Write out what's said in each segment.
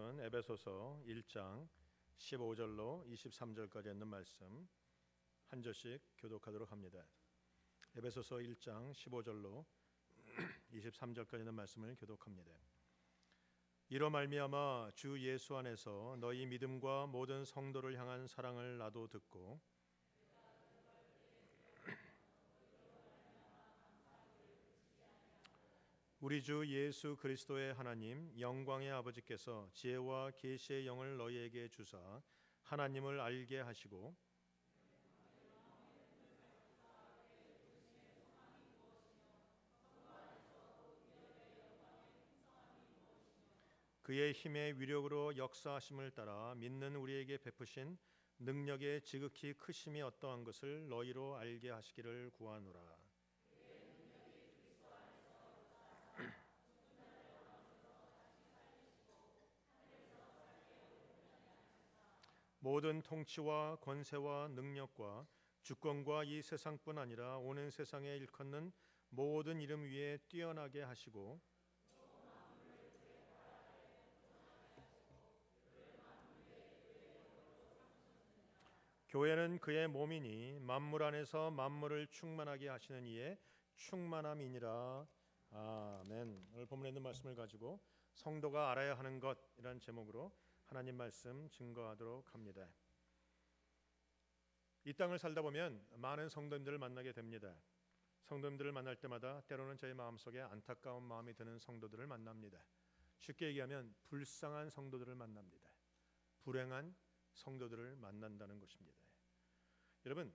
말씀은 에베소서 1장 15절로 23절까지 있는 말씀 한 절씩 교독하도록 합니다. 에베소서 1장 15절로 23절까지 있는 말씀을 교독합니다. 이로 말미암아 주 예수 안에서 너희 믿음과 모든 성도를 향한 사랑을 나도 듣고 우리 주 예수 그리스도의 하나님 영광의 아버지께서 지혜와 계시의 영을 너희에게 주사 하나님을 알게 하시고 그의 힘의 위력으로 역사하심을 따라 믿는 우리에게 베푸신 능력의 지극히 크심이 어떠한 것을 너희로 알게 하시기를 구하노라. 모든 통치와 권세와 능력과 주권과 이 세상뿐 아니라 오는 세상에 일컫는 모든 이름 위에 뛰어나게 하시고 교회는 그의 몸이니 만물 안에서 만물을 충만하게 하시는 이의 충만함이니라. 아멘. 오늘 본문에 있는 말씀을 가지고 성도가 알아야 하는 것이라는 제목으로 하나님 말씀 증거하도록 합니다. 이 땅을 살다 보면 많은 성도님들을 만나게 됩니다. 성도님들을 만날 때마다 때로는 저희 마음속에 안타까운 마음이 드는 성도들을 만납니다. 쉽게 얘기하면 불쌍한 성도들을 만납니다. 불행한 성도들을 만난다는 것입니다. 여러분,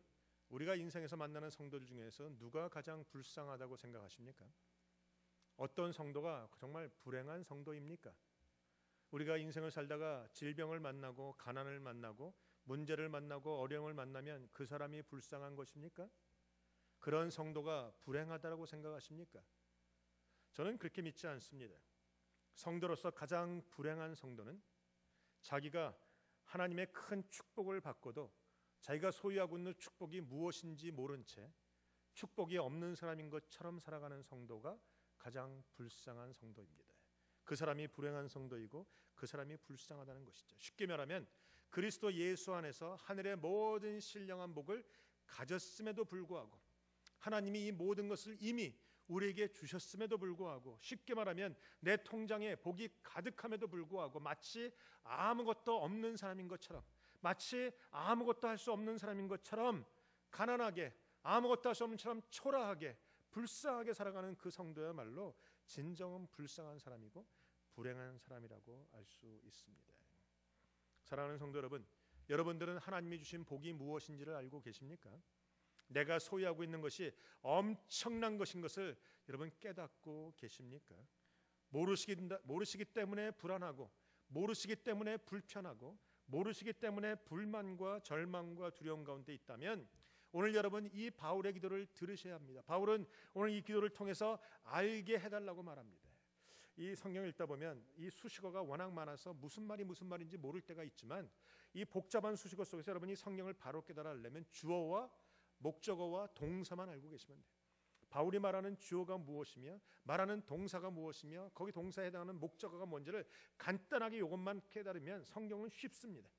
우리가 인생에서 만나는 성도들 중에서 누가 가장 불쌍하다고 생각하십니까? 어떤 성도가 정말 불행한 성도입니까? 우리가 인생을 살다가 질병을 만나고 가난을 만나고 문제를 만나고 어려움을 만나면 그 사람이 불쌍한 것입니까? 그런 성도가 불행하다고 생각하십니까? 저는 그렇게 믿지 않습니다. 성도로서 가장 불행한 성도는 자기가 하나님의 큰 축복을 받고도 자기가 소유하고 있는 축복이 무엇인지 모른 채 축복이 없는 사람인 것처럼 살아가는 성도가 가장 불쌍한 성도입니다. 그 사람이 불행한 성도이고 그 사람이 불쌍하다는 것이죠. 쉽게 말하면 그리스도 예수 안에서 하늘의 모든 신령한 복을 가졌음에도 불구하고 하나님이 이 모든 것을 이미 우리에게 주셨음에도 불구하고 쉽게 말하면 내 통장에 복이 가득함에도 불구하고 마치 아무것도 없는 사람인 것처럼 마치 아무것도 할 수 없는 사람인 것처럼 가난하게 아무것도 할 수 없는 것처럼 초라하게 불쌍하게 살아가는 그 성도야말로 진정은 불쌍한 사람이고 불행한 사람이라고 알 수 있습니다. 사랑하는 성도 여러분, 여러분들은 하나님이 주신 복이 무엇인지를 알고 계십니까? 내가 소유하고 있는 것이 엄청난 것인 것을 여러분 깨닫고 계십니까? 모르시기 때문에 불안하고 모르시기 때문에 불편하고 모르시기 때문에 불만과 절망과 두려움 가운데 있다면 오늘 여러분 이 바울의 기도를 들으셔야 합니다. 바울은 오늘 이 기도를 통해서 알게 해달라고 말합니다. 이 성경을 읽다 보면 이 수식어가 워낙 많아서 무슨 말인지 모를 때가 있지만 이 복잡한 수식어 속에서 여러분이 성경을 바로 깨달으려면 주어와 목적어와 동사만 알고 계시면 돼요. 바울이 말하는 주어가 무엇이며 말하는 동사가 무엇이며 거기 동사에 해당하는 목적어가 뭔지를 간단하게 이것만 깨달으면 성경은 쉽습니다.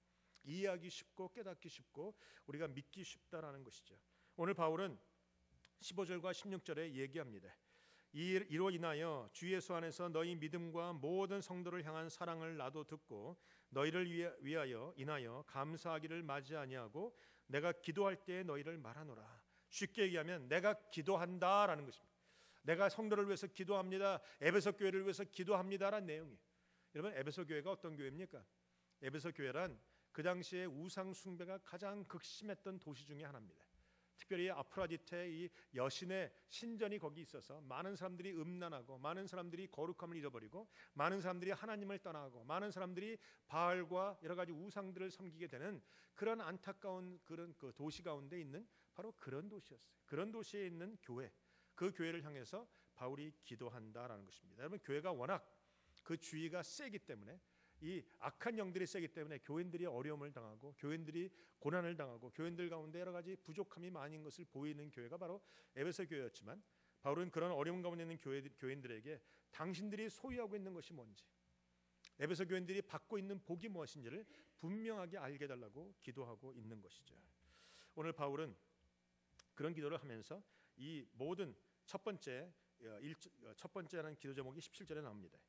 이해하기 쉽고 깨닫기 쉽고 우리가 믿기 쉽다라는 것이죠. 오늘 바울은 15절과 16절에 얘기합니다. 이로 인하여 주 예수 안에서 너희 믿음과 모든 성도를 향한 사랑을 나도 듣고 너희를 위하여 인하여 감사하기를 마지 아니하고 내가 기도할 때에 너희를 말하노라. 쉽게 얘기하면 내가 기도한다라는 것입니다. 내가 성도를 위해서 기도합니다. 에베소 교회를 위해서 기도합니다라는 내용이에요. 여러분, 에베소 교회가 어떤 교회입니까? 에베소 교회란 그 당시에 우상 숭배가 가장 극심했던 도시 중에 하나입니다. 특별히 아프라디테 이 여신의 신전이 거기 있어서 많은 사람들이 음란하고 많은 사람들이 거룩함을 잃어버리고 많은 사람들이 하나님을 떠나고 많은 사람들이 바알과 여러 가지 우상들을 섬기게 되는 그런 안타까운 그런 그 도시 가운데 있는 바로 그런 도시였어요. 그런 도시에 있는 교회, 그 교회를 향해서 바울이 기도한다라는 것입니다. 여러분, 교회가 워낙 그 주의가 세기 때문에 이 악한 영들이 세기 때문에 교인들이 어려움을 당하고 교인들이 고난을 당하고 교인들 가운데 여러 가지 부족함이 많은 것을 보이는 교회가 바로 에베소 교회였지만 바울은 그런 어려움 가운데 있는 교인들에게 당신들이 소유하고 있는 것이 뭔지, 에베소 교인들이 받고 있는 복이 무엇인지를 분명하게 알게 해달라고 기도하고 있는 것이죠. 오늘 바울은 그런 기도를 하면서 이 모든 첫 번째라는 기도 제목이 17절에 나옵니다.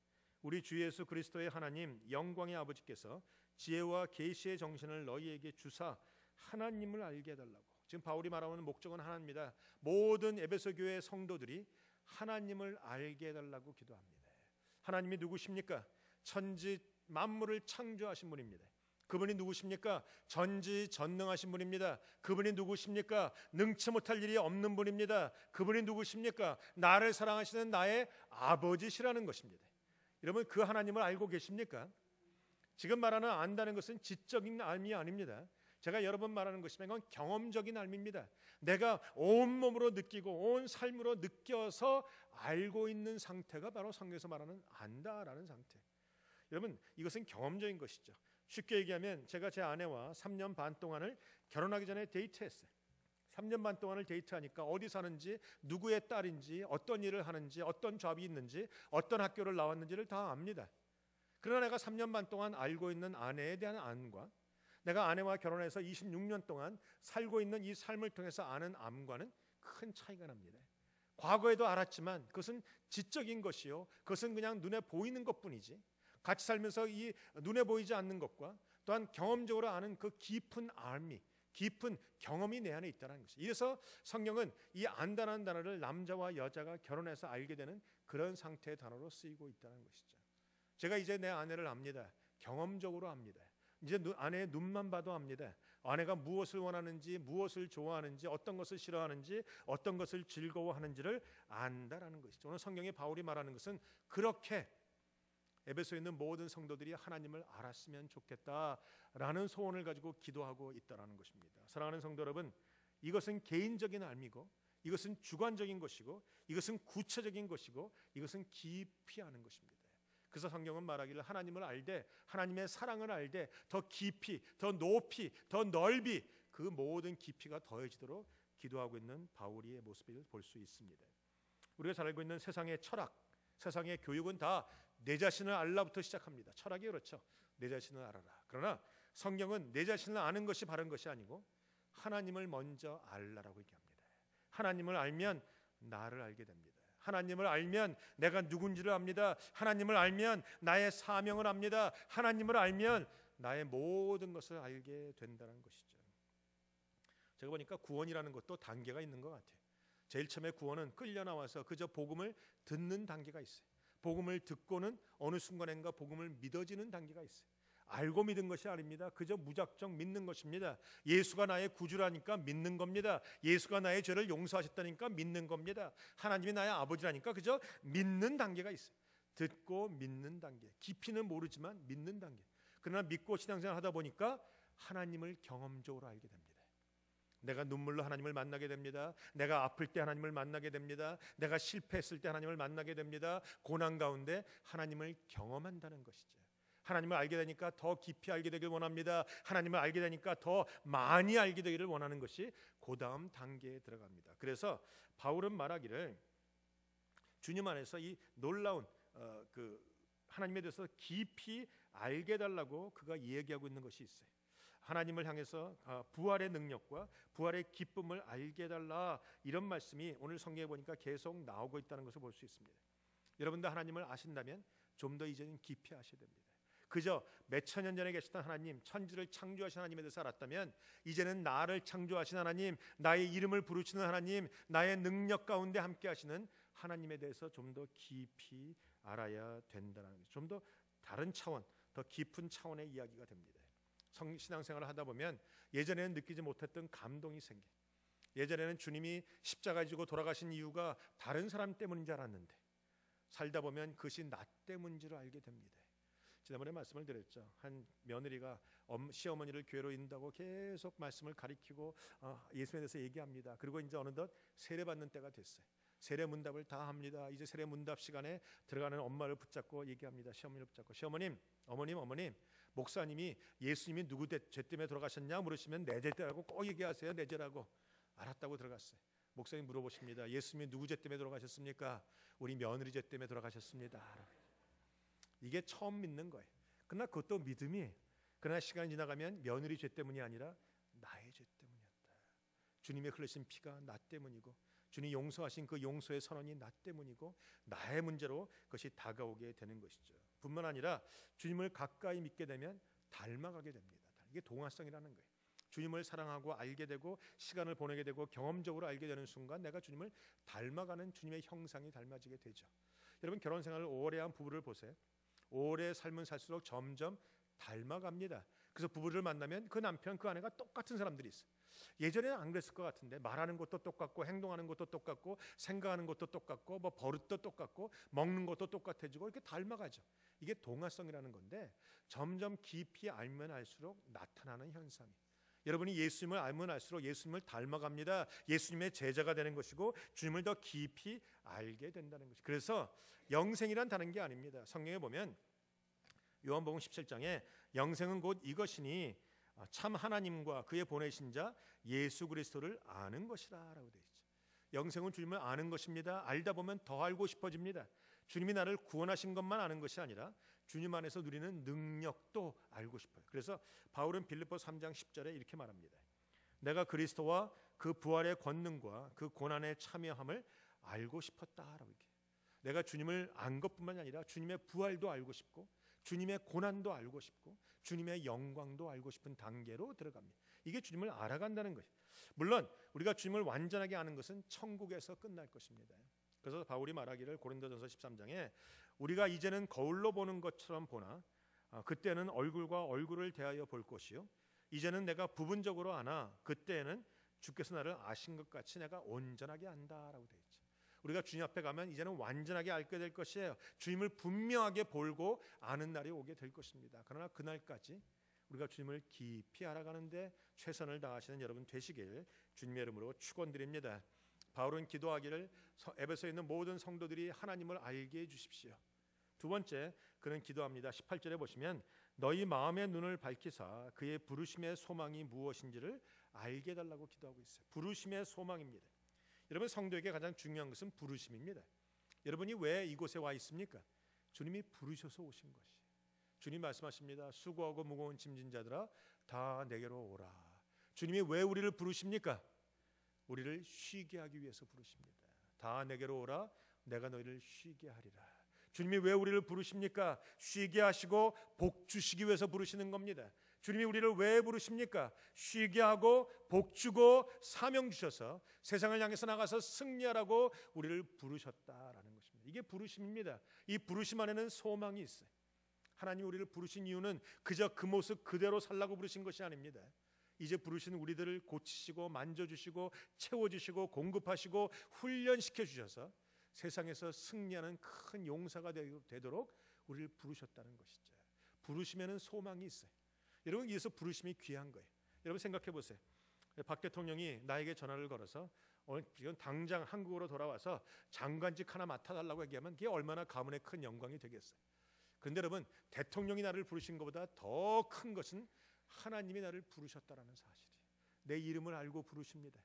우리 주 예수 그리스도의 하나님 영광의 아버지께서 지혜와 계시의 정신을 너희에게 주사 하나님을 알게 해달라고. 지금 바울이 말하는 목적은 하나입니다. 모든 에베소 교회 성도들이 하나님을 알게 해달라고 기도합니다. 하나님이 누구십니까? 천지 만물을 창조하신 분입니다. 그분이 누구십니까? 전지전능하신 분입니다. 그분이 누구십니까? 능치 못할 일이 없는 분입니다. 그분이 누구십니까? 나를 사랑하시는 나의 아버지시라는 것입니다. 여러분, 그 하나님을 알고 계십니까? 지금 말하는 안다는 것은 지적인 알미 아닙니다. 제가 여러 번 말하는 것이면 이건 경험적인 알미입니다. 내가 온몸으로 느끼고 온 삶으로 느껴서 알고 있는 상태가 바로 성경에서 말하는 안다라는 상태. 여러분, 이것은 경험적인 것이죠. 쉽게 얘기하면 제가 제 아내와 3년 반 동안을 결혼하기 전에 데이트했어요. 3년 반 동안을 데이트하니까 어디 사는지, 누구의 딸인지, 어떤 일을 하는지, 어떤 잡이 있는지, 어떤 학교를 나왔는지를 다 압니다. 그러나 내가 3년 반 동안 알고 있는 아내에 대한 안과 내가 아내와 결혼해서 26년 동안 살고 있는 이 삶을 통해서 아는 암과는 큰 차이가 납니다. 과거에도 알았지만 그것은 지적인 것이요, 그것은 그냥 눈에 보이는 것뿐이지, 같이 살면서 이 눈에 보이지 않는 것과 또한 경험적으로 아는 그 깊은 알미, 깊은 경험이 내 안에 있다는 것이죠. 이래서 성경은 이 안다라는 단어를 남자와 여자가 결혼해서 알게 되는 그런 상태의 단어로 쓰이고 있다는 것이죠. 제가 이제 내 아내를 압니다. 경험적으로 압니다. 이제 아내의 눈만 봐도 압니다. 아내가 무엇을 원하는지, 무엇을 좋아하는지, 어떤 것을 싫어하는지, 어떤 것을 즐거워하는지를 안다라는 것이죠. 오늘 성경에 바울이 말하는 것은 그렇게 에베소에 있는 모든 성도들이 하나님을 알았으면 좋겠다라는 소원을 가지고 기도하고 있다라는 것입니다. 사랑하는 성도 여러분, 이것은 개인적인 알미고, 이것은 주관적인 것이고, 이것은 구체적인 것이고, 이것은 깊이 아는 것입니다. 그래서 성경은 말하기를 하나님을 알되, 하나님의 사랑을 알되 더 깊이, 더 높이, 더 넓이 그 모든 깊이가 더해지도록 기도하고 있는 바울의 모습을 볼 수 있습니다. 우리가 잘 알고 있는 세상의 철학, 세상의 교육은 다 내 자신을 알라부터 시작합니다. 철학이 그렇죠. 내 자신을 알아라. 그러나 성경은 내 자신을 아는 것이 바른 것이 아니고 하나님을 먼저 알라라고 얘기합니다. 하나님을 알면 나를 알게 됩니다. 하나님을 알면 내가 누군지를 압니다. 하나님을 알면 나의 사명을 압니다. 하나님을 알면 나의 모든 것을 알게 된다는 것이죠. 제가 보니까 구원이라는 것도 단계가 있는 것 같아요. 제일 처음에 구원은 끌려 나와서 그저 복음을 듣는 단계가 있어요. 복음을 듣고는 어느 순간인가 복음을 믿어지는 단계가 있어요. 알고 믿은 것이 아닙니다. 그저 무작정 믿는 것입니다. 예수가 나의 구주라니까 믿는 겁니다. 예수가 나의 죄를 용서하셨다니까 믿는 겁니다. 하나님이 나의 아버지라니까 그저 믿는 단계가 있어요. 듣고 믿는 단계. 깊이는 모르지만 믿는 단계. 그러나 믿고 신앙생활 하다 보니까 하나님을 경험적으로 알게 됩니다. 내가 눈물로 하나님을 만나게 됩니다. 내가 아플 때 하나님을 만나게 됩니다. 내가 실패했을 때 하나님을 만나게 됩니다. 고난 가운데 하나님을 경험한다는 것이죠. 하나님을 알게 되니까 더 깊이 알게 되길 원합니다. 하나님을 알게 되니까 더 많이 알게 되기를 원하는 것이 그 다음 단계에 들어갑니다. 그래서 바울은 말하기를 주님 안에서 이 놀라운 그 하나님에 대해서 깊이 알게 달라고 그가 얘기하고 있는 것이 있어요. 하나님을 향해서 부활의 능력과 부활의 기쁨을 알게 해달라, 이런 말씀이 오늘 성경에 보니까 계속 나오고 있다는 것을 볼 수 있습니다. 여러분도 하나님을 아신다면 좀 더 이제는 깊이 아셔야 됩니다. 그저 몇천 년 전에 계시던 하나님, 천지를 창조하신 하나님에 대해서 알았다면 이제는 나를 창조하신 하나님, 나의 이름을 부르시는 하나님, 나의 능력 가운데 함께 하시는 하나님에 대해서 좀 더 깊이 알아야 된다는 거죠. 좀 더 다른 차원, 더 깊은 차원의 이야기가 됩니다. 신앙생활을 하다 보면 예전에는 느끼지 못했던 감동이 생겨. 예전에는 주님이 십자가에 지고 돌아가신 이유가 다른 사람 때문인 줄 알았는데 살다 보면 그것이 나 때문인 줄 알게 됩니다. 지난번에 말씀을 드렸죠. 한 며느리가 시어머니를 교회로 인다고 계속 말씀을 가리키고 예수에 대해서 얘기합니다. 그리고 이제 어느덧 세례받는 때가 됐어요. 세례 문답을 다 합니다. 이제 세례 문답 시간에 들어가는 엄마를 붙잡고 얘기합니다. 시어머니를 붙잡고, 시어머님, 어머님, 목사님이 예수님이 누구 죄 때문에 돌아가셨냐 물으시면 내 죄라고 꼭 얘기하세요. 내 죄라고. 알았다고 들어갔어요. 목사님 물어보십니다. 예수님이 누구 죄 때문에 돌아가셨습니까? 우리 며느리 죄 때문에 돌아가셨습니다. 이게 처음 믿는 거예요. 그러나 그것도 믿음이에요. 그러나 시간이 지나가면 며느리 죄 때문이 아니라 나의 죄 때문이었다. 주님의 흘리신 피가 나 때문이고 주님 용서하신 그 용서의 선언이 나 때문이고 나의 문제로 그것이 다가오게 되는 것이죠. 뿐만 아니라 주님을 가까이 믿게 되면 닮아가게 됩니다. 이게 동화성이라는 거예요. 주님을 사랑하고 알게 되고 시간을 보내게 되고 경험적으로 알게 되는 순간 내가 주님을 닮아가는 주님의 형상이 닮아지게 되죠. 여러분 결혼 생활을 오래 한 부부를 보세요. 오래 살면 살수록 점점 닮아갑니다. 그래서 부부를 만나면 그 남편 그 아내가 똑같은 사람들이 있어요. 예전에는 안 그랬을 것 같은데 말하는 것도 똑같고 행동하는 것도 똑같고 생각하는 것도 똑같고 뭐 버릇도 똑같고 먹는 것도 똑같아지고 이렇게 닮아가죠. 이게 동화성이라는 건데 점점 깊이 알면 알수록 나타나는 현상이. 여러분이 예수님을 알면 알수록 예수님을 닮아갑니다. 예수님의 제자가 되는 것이고 주님을 더 깊이 알게 된다는 것이. 그래서 영생이란 다른 게 아닙니다. 성경에 보면 요한복음 17장에 영생은 곧 이것이니 참 하나님과 그의 보내신 자 예수 그리스도를 아는 것이라라고 되어 있죠. 영생은 주님을 아는 것입니다. 알다 보면 더 알고 싶어집니다. 주님이 나를 구원하신 것만 아는 것이 아니라 주님 안에서 누리는 능력도 알고 싶어요. 그래서 바울은 빌립보서 3장 10절에 이렇게 말합니다. 내가 그리스도와 그 부활의 권능과 그 고난에 참여함을 알고 싶었다라고 얘기해요. 내가 주님을 안 것뿐만 아니라 주님의 부활도 알고 싶고 주님의 고난도 알고 싶고 주님의 영광도 알고 싶은 단계로 들어갑니다. 이게 주님을 알아간다는 것이에요. 물론 우리가 주님을 완전하게 아는 것은 천국에서 끝날 것입니다. 그래서 바울이 말하기를 고린도전서 13장에 우리가 이제는 거울로 보는 것처럼 보나 그때는 얼굴과 얼굴을 대하여 볼 것이요 이제는 내가 부분적으로 아나 그때에는 주께서 나를 아신 것 같이 내가 온전하게 안다라고 되어 있죠. 우리가 주님 앞에 가면 이제는 완전하게 알게 될 것이에요. 주님을 분명하게 볼고 아는 날이 오게 될 것입니다. 그러나 그날까지 우리가 주님을 깊이 알아가는데 최선을 다하시는 여러분 되시길 주님의 이름으로 축원드립니다. 바울은 기도하기를 에베소에 있는 모든 성도들이 하나님을 알게 해주십시오. 두 번째 그는 기도합니다. 18절에 보시면 너희 마음의 눈을 밝히사 그의 부르심의 소망이 무엇인지를 알게 해달라고 기도하고 있어요. 부르심의 소망입니다. 여러분 성도에게 가장 중요한 것은 부르심입니다. 여러분이 왜 이곳에 와 있습니까? 주님이 부르셔서 오신 것이. 주님 말씀하십니다. 수고하고 무거운 짐진 자들아 다 내게로 오라. 주님이 왜 우리를 부르십니까? 우리를 쉬게 하기 위해서 부르십니다. 다 내게로 오라 내가 너희를 쉬게 하리라. 주님이 왜 우리를 부르십니까? 쉬게 하시고 복 주시기 위해서 부르시는 겁니다. 주님이 우리를 왜 부르십니까? 쉬게 하고 복 주고 사명 주셔서 세상을 향해서 나가서 승리하라고 우리를 부르셨다라는 것입니다. 이게 부르심입니다. 이 부르심 안에는 소망이 있어요. 하나님 우리를 부르신 이유는 그저 그 모습 그대로 살라고 부르신 것이 아닙니다. 이제 부르신 우리들을 고치시고 만져주시고 채워주시고 공급하시고 훈련시켜 주셔서 세상에서 승리하는 큰 용사가 되도록 우리를 부르셨다는 것이죠. 부르시면은 소망이 있어요. 여러분 이래서 부르심이 귀한 거예요. 여러분 생각해 보세요. 박 대통령이 나에게 전화를 걸어서 지금 당장 한국으로 돌아와서 장관직 하나 맡아달라고 얘기하면 그게 얼마나 가문의 큰 영광이 되겠어요. 그런데 여러분 대통령이 나를 부르신 것보다 더 큰 것은 하나님이 나를 부르셨다라는 사실이에요. 내 이름을 알고 부르십니다.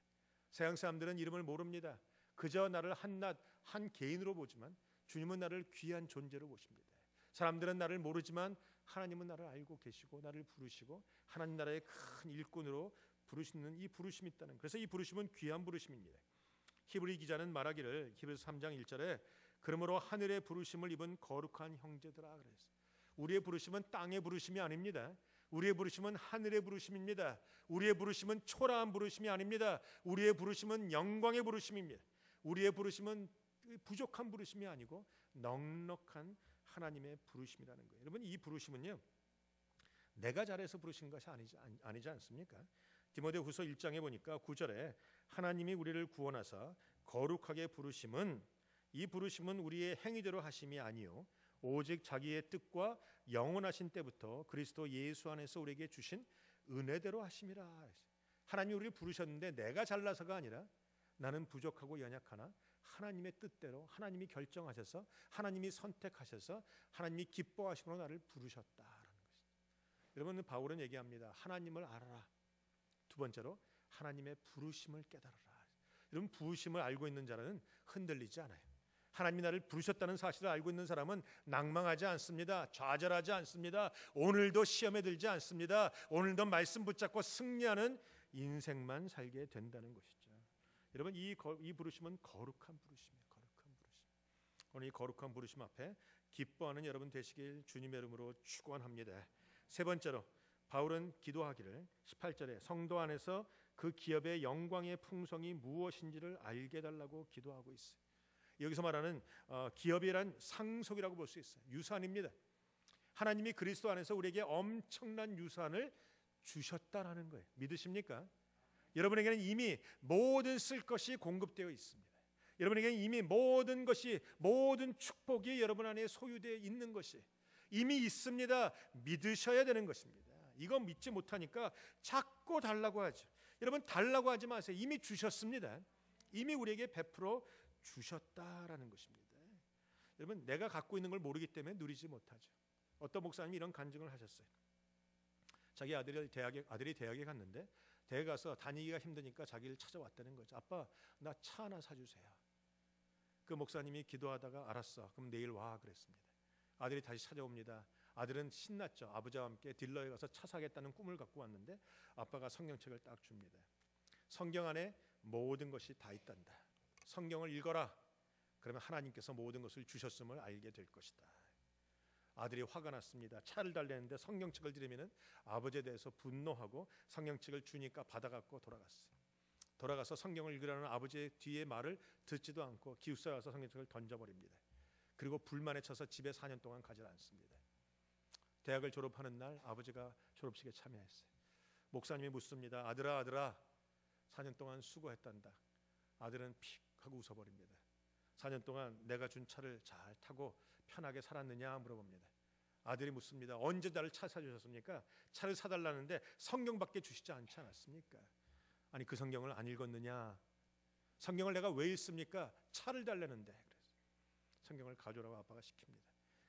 세상 사람들은 이름을 모릅니다. 그저 나를 한낱 한 개인으로 보지만 주님은 나를 귀한 존재로 보십니다. 사람들은 나를 모르지만 하나님은 나를 알고 계시고 나를 부르시고 하나님 나라의 큰 일꾼으로 부르시는 이 부르심이 있다는. 그래서 이 부르심은 귀한 부르심입니다. 히브리 기자는 말하기를 히브리서 3장 1절에 그러므로 하늘의 부르심을 입은 거룩한 형제들아 그랬어요. 우리의 부르심은 땅의 부르심이 아닙니다. 우리의 부르심은 하늘의 부르심입니다. 우리의 부르심은 초라한 부르심이 아닙니다. 우리의 부르심은 영광의 부르심입니다. 우리의 부르심은 부족한 부르심이 아니고 넉넉한 하나님의 부르심이라는 거예요. 여러분 이 부르심은요 내가 잘해서 부르신 것이 아니지 않습니까? 디모데후서 1장에 보니까 9절에 하나님이 우리를 구원하사 거룩하게 부르심은 이 부르심은 우리의 행위대로 하심이 아니요 오직 자기의 뜻과 영원하신 때부터 그리스도 예수 안에서 우리에게 주신 은혜대로 하심이라. 하나님이 우리를 부르셨는데 내가 잘나서가 아니라 나는 부족하고 연약하나 하나님의 뜻대로 하나님이 결정하셔서 하나님이 선택하셔서 하나님이 기뻐하심으로 나를 부르셨다라는 것입니다. 여러분 바울은 얘기합니다. 하나님을 알아라. 두 번째로 하나님의 부르심을 깨달아라. 여러분 부르심을 알고 있는 자는 흔들리지 않아요. 하나님이 나를 부르셨다는 사실을 알고 있는 사람은 낭망하지 않습니다. 좌절하지 않습니다. 오늘도 시험에 들지 않습니다. 오늘도 말씀 붙잡고 승리하는 인생만 살게 된다는 것이죠. 여러분, 이 부르심은 거룩한 부르심이에요. 거룩한 부르심. 오늘 이 거룩한 부르심 앞에 기뻐하는 여러분 되시길 주님의 이름으로 축원합니다. 세 번째로 바울은 기도하기를 18절에 성도 안에서 그 기업의 영광의 풍성이 무엇인지를 알게 달라고 기도하고 있어요. 여기서 말하는 기업이란 상속이라고 볼 수 있어요. 유산입니다. 하나님이 그리스도 안에서 우리에게 엄청난 유산을 주셨다라는 거예요. 믿으십니까? 여러분에게는 이미 모든 쓸 것이 공급되어 있습니다. 여러분에게는 이미 모든 것이, 모든 축복이 여러분 안에 소유되어 있는 것이 이미 있습니다. 믿으셔야 되는 것입니다. 이거 믿지 못하니까 자꾸 달라고 하죠. 여러분, 달라고 하지 마세요. 이미 주셨습니다. 이미 우리에게 베풀어 주셨다라는 것입니다. 여러분, 내가 갖고 있는 걸 모르기 때문에 누리지 못하죠. 어떤 목사님이 이런 간증을 하셨어요. 자기 아들이 대학에 갔는데 대학 가서 다니기가 힘드니까 자기를 찾아왔다는 거죠. 아빠, 나 차 하나 사주세요. 그 목사님이 기도하다가 알았어. 그럼 내일 와 그랬습니다. 아들이 다시 찾아옵니다. 아들은 신났죠. 아버지와 함께 딜러에 가서 차 사겠다는 꿈을 갖고 왔는데 아빠가 성경책을 딱 줍니다. 성경 안에 모든 것이 다 있단다. 성경을 읽어라. 그러면 하나님께서 모든 것을 주셨음을 알게 될 것이다. 아들이 화가 났습니다. 차를 달래는데 성경책을 들으면 아버지에 대해서 분노하고 성경책을 주니까 받아갖고 돌아가서 성경을 읽으라는 아버지의 뒤에 말을 듣지도 않고 기숙사에 와서 성경책을 던져버립니다. 그리고 불만에 쳐서 집에 4년 동안 가지 않습니다. 대학을 졸업하는 날 아버지가 졸업식에 참여했어요. 목사님이 묻습니다. 아들아 4년 동안 수고했단다. 아들은 픽 하고 웃어버립니다. 4년 동안 내가 준 차를 잘 타고 편하게 살았느냐 물어봅니다. 아들이 묻습니다. 언제 나를 차 사주셨습니까? 차를 사달라는데 성경밖에 주시지 않지 않았습니까? 아니, 그 성경을 안 읽었느냐? 성경을 내가 왜 읽습니까? 차를 달라는데. 그래서 성경을 가져오라고 아빠가 시킵니다.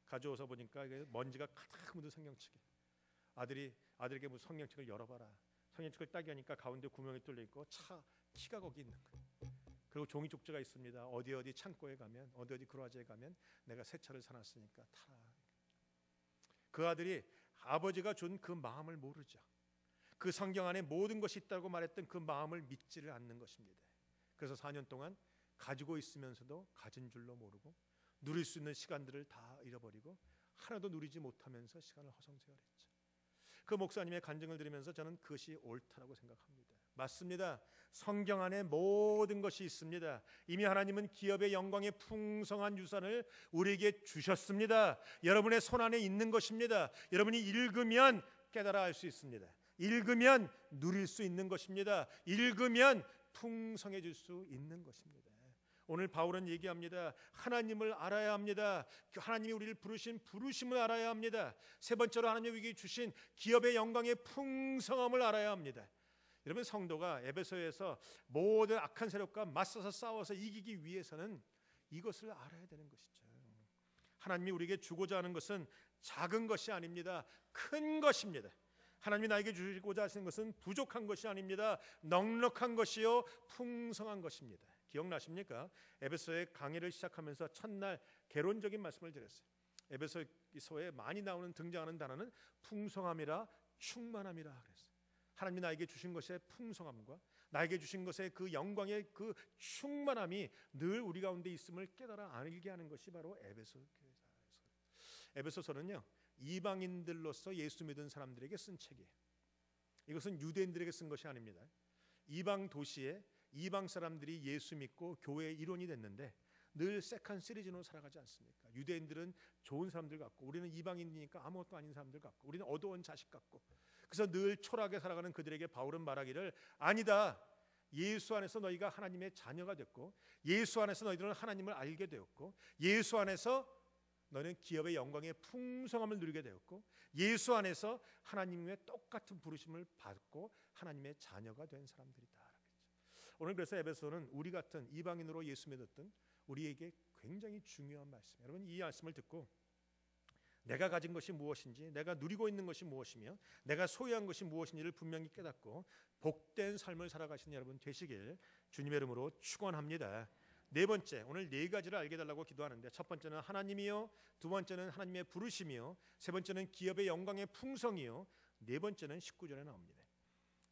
가져와서 보니까 이게 먼지가 가득 묻은 성경책이에요. 아들에게 무슨 성경책을 열어봐라. 성경책을 딱 여니까 가운데 구멍이 뚫려 있고 차 키가 거기 있는 거예요. 그리고 종이 쪽지가 있습니다. 어디 창고에 가면, 어디 그루아지에 가면 내가 새 차를 사놨으니까 타라. 그 아들이 아버지가 준 그 마음을 모르죠. 그 성경 안에 모든 것이 있다고 말했던 그 마음을 믿지를 않는 것입니다. 그래서 4년 동안 가지고 있으면서도 가진 줄로 모르고 누릴 수 있는 시간들을 다 잃어버리고 하나도 누리지 못하면서 시간을 허송세월했죠. 그 목사님의 간증을 들으면서 저는 그것이 옳다라고 생각합니다. 맞습니다. 성경 안에 모든 것이 있습니다. 이미 하나님은 기업의 영광의 풍성한 유산을 우리에게 주셨습니다. 여러분의 손 안에 있는 것입니다. 여러분이 읽으면 깨달아 알 수 있습니다. 읽으면 누릴 수 있는 것입니다. 읽으면 풍성해질 수 있는 것입니다. 오늘 바울은 얘기합니다. 하나님을 알아야 합니다. 하나님이 우리를 부르신 부르심을 알아야 합니다. 세 번째로 하나님이 우리에게 주신 기업의 영광의 풍성함을 알아야 합니다. 여러분, 성도가 에베소에서 모든 악한 세력과 맞서서 싸워서 이기기 위해서는 이것을 알아야 되는 것이죠. 하나님이 우리에게 주고자 하는 것은 작은 것이 아닙니다. 큰 것입니다. 하나님이 나에게 주시고자 하시는 것은 부족한 것이 아닙니다. 넉넉한 것이요 풍성한 것입니다. 기억나십니까? 에베소의 강의를 시작하면서 첫날 개론적인 말씀을 드렸어요. 에베소서에 많이 나오는 등장하는 단어는 풍성함이라 충만함이라 그랬어요. 하나님이 나에게 주신 것의 풍성함과 나에게 주신 것의 그 영광의 그 충만함이 늘 우리 가운데 있음을 깨달아 알게 하는 것이 바로 에베소서는요, 이방인들로서 예수 믿은 사람들에게 쓴 책이에요. 이것은 유대인들에게 쓴 것이 아닙니다. 이방 도시에 이방 사람들이 예수 믿고 교회의 일원이 됐는데 늘 세컨 시리즈로 살아가지 않습니까? 유대인들은 좋은 사람들 같고 우리는 이방인이니까 아무것도 아닌 사람들 같고 우리는 어두운 자식 같고, 그래서 늘 초라하게 살아가는 그들에게 바울은 말하기를, 아니다, 예수 안에서 너희가 하나님의 자녀가 됐고 예수 안에서 너희들은 하나님을 알게 되었고 예수 안에서 너는 기업의 영광의 풍성함을 누리게 되었고 예수 안에서 하나님의 똑같은 부르심을 받고 하나님의 자녀가 된 사람들이다. 오늘 그래서 에베소는 우리 같은 이방인으로 예수 믿었던 우리에게 굉장히 중요한 말씀이에요. 여러분, 이 말씀을 듣고 내가 가진 것이 무엇인지, 내가 누리고 있는 것이 무엇이며 내가 소유한 것이 무엇인지를 분명히 깨닫고 복된 삶을 살아가시는 여러분 되시길 주님의 이름으로 축원합니다. 네 번째, 오늘 네 가지를 알게 해달라고 기도하는데, 첫 번째는 하나님이요, 두 번째는 하나님의 부르심이요, 세 번째는 기업의 영광의 풍성이요, 네 번째는 19절에 나옵니다.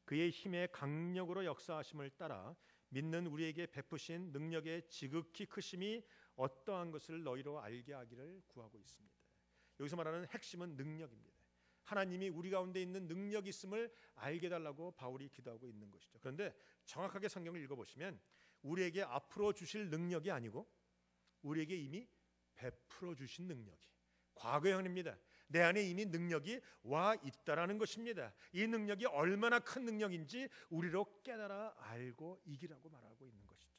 그의 힘의 강력으로 역사하심을 따라 믿는 우리에게 베푸신 능력의 지극히 크심이 어떠한 것을 너희로 알게 하기를 구하고 있습니다. 여기서 말하는 핵심은 능력입니다. 하나님이 우리 가운데 있는 능력이 있음을 알게 해달라고 바울이 기도하고 있는 것이죠. 그런데 정확하게 성경을 읽어보시면 우리에게 앞으로 주실 능력이 아니고 우리에게 이미 베풀어 주신 능력이 과거형입니다. 내 안에 이미 능력이 와 있다라는 것입니다. 이 능력이 얼마나 큰 능력인지 우리로 깨달아 알고 이기라고 말하고 있는 것이죠.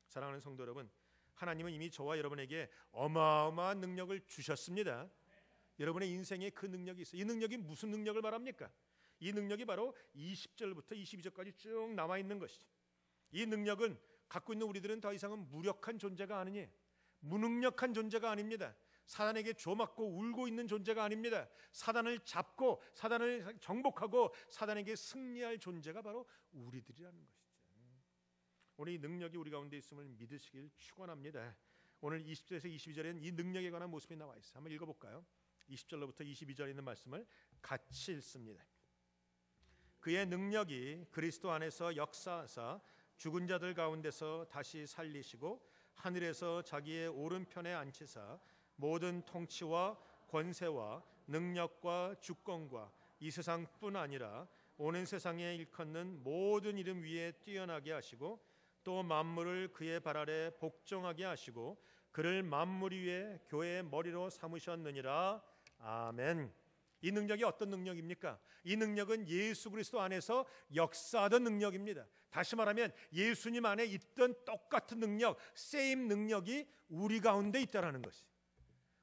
사랑하는 성도 여러분, 하나님은 이미 저와 여러분에게 어마어마한 능력을 주셨습니다. 여러분의 인생에 그 능력이 있어요. 이 능력이 무슨 능력을 말합니까? 이 능력이 바로 20절부터 22절까지 쭉 나와 있는 것이죠. 이 능력은 갖고 있는 우리들은 더 이상은 무력한 존재가 아니니 무능력한 존재가 아닙니다. 사단에게 조맞고 울고 있는 존재가 아닙니다. 사단을 잡고 사단을 정복하고 사단에게 승리할 존재가 바로 우리들이라는 것이죠. 오늘 이 능력이 우리 가운데 있음을 믿으시길 축원합니다. 오늘 20절에서 22절에는 이 능력에 관한 모습이 나와 있어요. 한번 읽어볼까요? 20절로부터 22절에 있는 말씀을 같이 읽습니다. 그의 능력이 그리스도 안에서 역사하사 죽은 자들 가운데서 다시 살리시고 하늘에서 자기의 오른편에 앉히사 모든 통치와 권세와 능력과 주권과 이 세상뿐 아니라 오는 세상에 일컫는 모든 이름 위에 뛰어나게 하시고 또 만물을 그의 발 아래 복종하게 하시고 그를 만물 위에 교회의 머리로 삼으셨느니라. 아멘. 이 능력이 어떤 능력입니까? 이 능력은 예수 그리스도 안에서 역사하던 능력입니다. 다시 말하면 예수님 안에 있던 똑같은 능력, 세임 능력이 우리 가운데 있다라는 것이.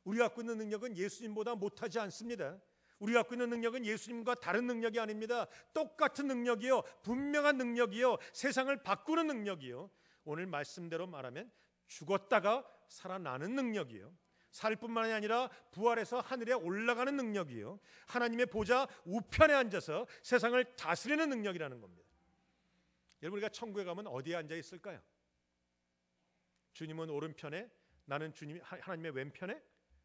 우리가 갖고 있는 능력은 예수님보다 못하지 않습니다. 우리가 갖고 있는 능력은 예수님과 다른 능력이 아닙니다. 똑같은 능력이요, 분명한 능력이요, 세상을 바꾸는 능력이요, 오늘 말씀대로 말하면 죽었다가 살아나는 능력이요, 살 뿐만이 아니라 부활해서 하늘에 올라가는 능력이요, 하나님의 보좌 우편에 앉아서 세상을 다스리는 능력이라는 겁니다. 여러분, 우리가 천국에 가면 어디에 앉아 있을까요? 주님은 오른편에, 나는 주님 하나님의 왼편에?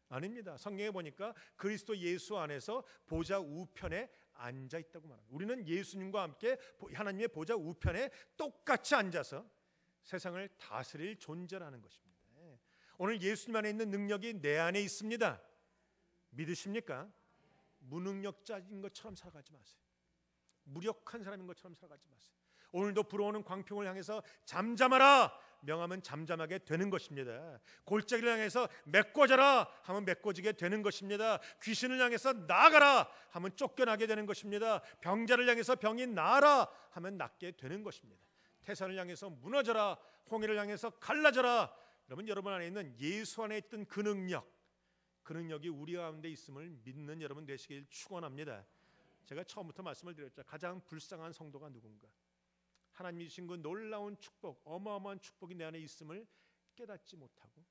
아닙니다. 성경에 보니까 그리스도 예수 안에서 보좌 우편에 앉아 있다고 말합니다. 우리는 예수님과 함께 하나님의 보좌 우편에 똑같이 앉아서 세상을 다스릴 존재라는 것입니다. 오늘 예수님 안에 있는 능력이 내 안에 있습니다. 믿으십니까? 무능력자인 것처럼 살아가지 마세요. 무력한 사람인 것처럼 살아가지 마세요. 오늘도 불어오는 광풍을 향해서 잠잠하라 명하면 잠잠하게 되는 것입니다. 골짜기를 향해서 메꿔져라 하면 메꿔지게 되는 것입니다. 귀신을 향해서 나가라 하면 쫓겨나게 되는 것입니다. 병자를 향해서 병이 나아라 하면 낫게 되는 것입니다. 태산을 향해서 무너져라, 홍해를 향해서 갈라져라. 여러분 안에 있는 예수 안에 있던 그 능력이 우리 가운데 있음을 믿는 여러분 되시길 축원합니다. 제가 처음부터 말씀을 드렸죠. 가장 불쌍한 성도가 누군가? 하나님이 주신 그 놀라운 축복, 어마어마한 축복이 내 안에 있음을 깨닫지 못하고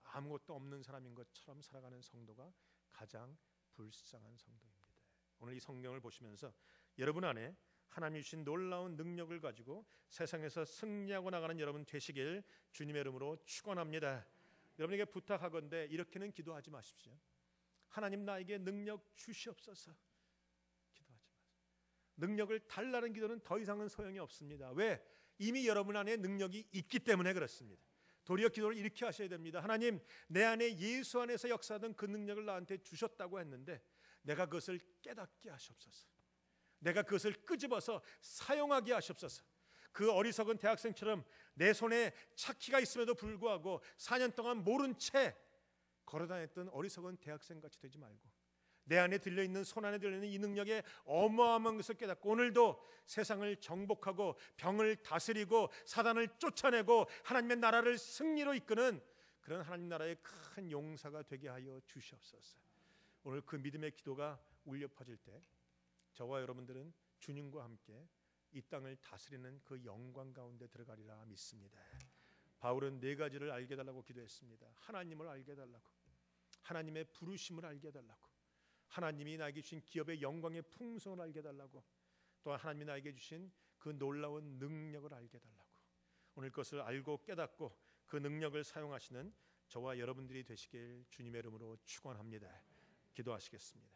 아무것도 없는 사람인 것처럼 살아가는 성도가 가장 불쌍한 성도입니다. 오늘 이 성경을 보시면서 여러분 안에 하나님이 주신 놀라운 능력을 가지고 세상에서 승리하고 나가는 여러분 되시길 주님의 이름으로 축원합니다. 여러분에게 부탁하건대 이렇게는 기도하지 마십시오. 하나님, 나에게 능력 주시옵소서. 능력을 달라는 기도는 더 이상은 소용이 없습니다. 왜? 이미 여러분 안에 능력이 있기 때문에 그렇습니다. 도리어 기도를 이렇게 하셔야 됩니다. 하나님, 내 안에 예수 안에서 역사하던 그 능력을 나한테 주셨다고 했는데 내가 그것을 깨닫게 하시옵소서. 내가 그것을 끄집어서 사용하게 하시옵소서. 그 어리석은 대학생처럼 내 손에 차키가 있음에도 불구하고 4년 동안 모른 채 걸어다녔던 어리석은 대학생같이 되지 말고 내 안에 들려있는, 손 안에 들려있는 이 능력의 어마어마한 것을 깨닫고 오늘도 세상을 정복하고 병을 다스리고 사단을 쫓아내고 하나님의 나라를 승리로 이끄는 그런 하나님 나라의 큰 용사가 되게 하여 주시옵소서. 오늘 그 믿음의 기도가 울려 퍼질 때 저와 여러분들은 주님과 함께 이 땅을 다스리는 그 영광 가운데 들어가리라 믿습니다. 바울은 네 가지를 알게 해달라고 기도했습니다. 하나님을 알게 해달라고, 하나님의 부르심을 알게 해달라고, 하나님이 나에게 주신 기업의 영광의 풍성을 알게 해달라고, 또한 하나님이 나에게 주신 그 놀라운 능력을 알게 해달라고. 오늘 그것을 알고 깨닫고 그 능력을 사용하시는 저와 여러분들이 되시길 주님의 이름으로 축원합니다. 기도하시겠습니다.